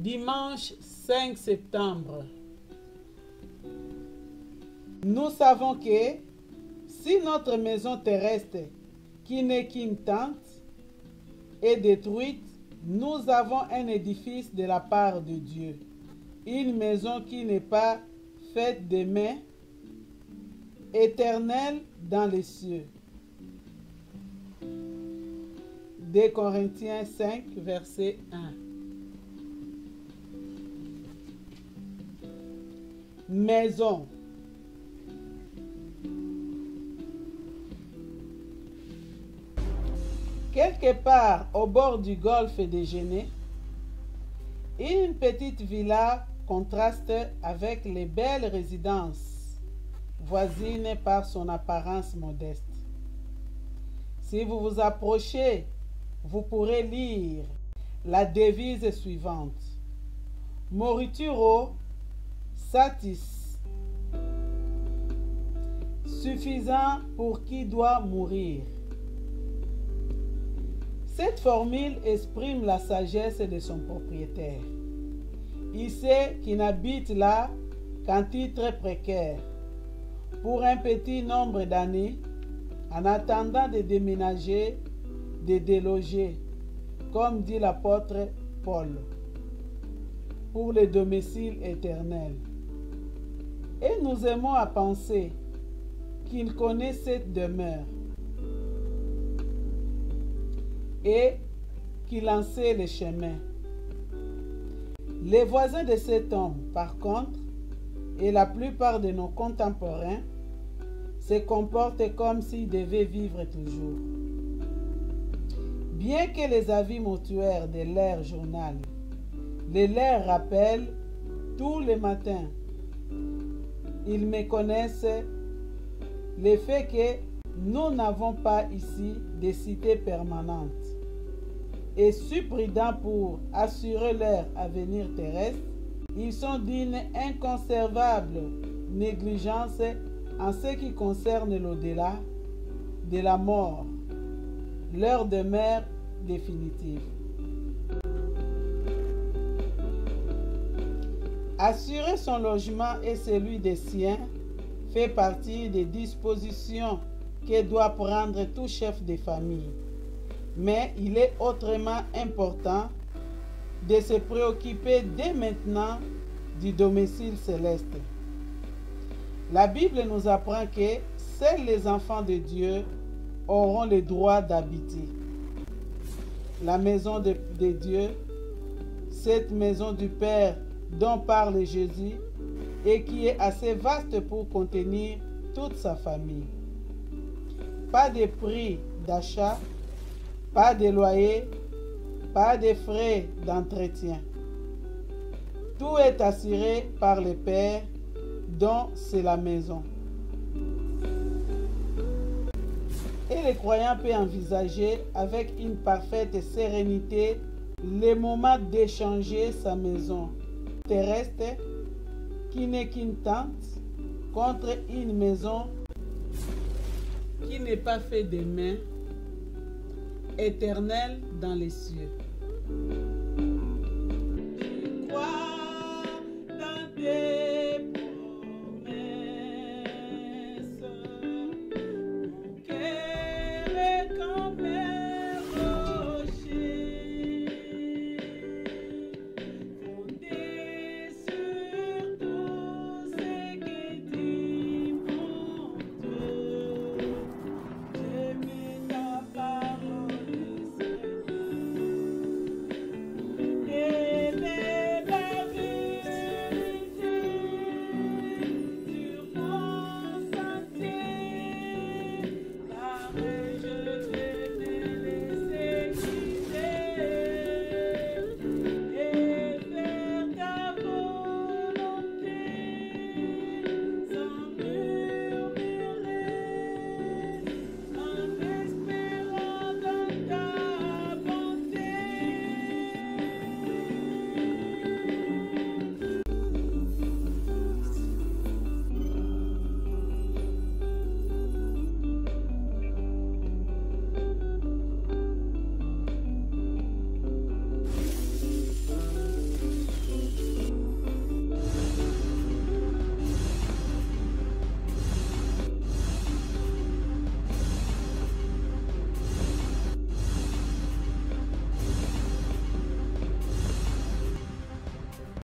Dimanche 5 septembre. Nous savons que si notre maison terrestre, qui n'est qu'une tente, est détruite, nous avons un édifice de la part de Dieu, une maison qui n'est pas faite de mains, éternelle dans les cieux. 2 Corinthiens 5, verset 1. Maison. Quelque part au bord du golfe déjeuner, une petite villa contraste avec les belles résidences voisines par son apparence modeste. Si vous vous approchez, vous pourrez lire la devise suivante: Morituro satis, suffisant pour qui doit mourir. Cette formule exprime la sagesse de son propriétaire. Il sait qu'il n'habite là qu'en titre précaire, pour un petit nombre d'années, en attendant de déménager, de déloger, comme dit l'apôtre Paul, pour le domicile éternel. Et nous aimons à penser qu'il connaît cette demeure et qu'il en sait le chemin. Les voisins de cet homme, par contre, et la plupart de nos contemporains, se comportent comme s'ils devaient vivre toujours. Bien que les avis mortuaires de leur journal les leur rappellent tous les matins, ils méconnaissent le fait que nous n'avons pas ici de cité permanente. Et surprudents pour assurer leur avenir terrestre, ils sont d'une inconservable négligence en ce qui concerne l'au-delà de la mort, leur demeure définitive. Assurer son logement et celui des siens fait partie des dispositions que doit prendre tout chef de famille. Mais il est autrement important de se préoccuper dès maintenant du domicile céleste. La Bible nous apprend que seuls les enfants de Dieu auront le droit d'habiter la maison de Dieu, cette maison du Père dont parle Jésus et qui est assez vaste pour contenir toute sa famille. Pas de prix d'achat, pas de loyer, pas de frais d'entretien. Tout est assuré par le Père, dont c'est la maison. Et le croyant peut envisager avec une parfaite sérénité le moment d'échanger sa maison terrestre, qui n'est qu'une tente, contre une maison qui n'est pas faite de mains, éternelle dans les cieux.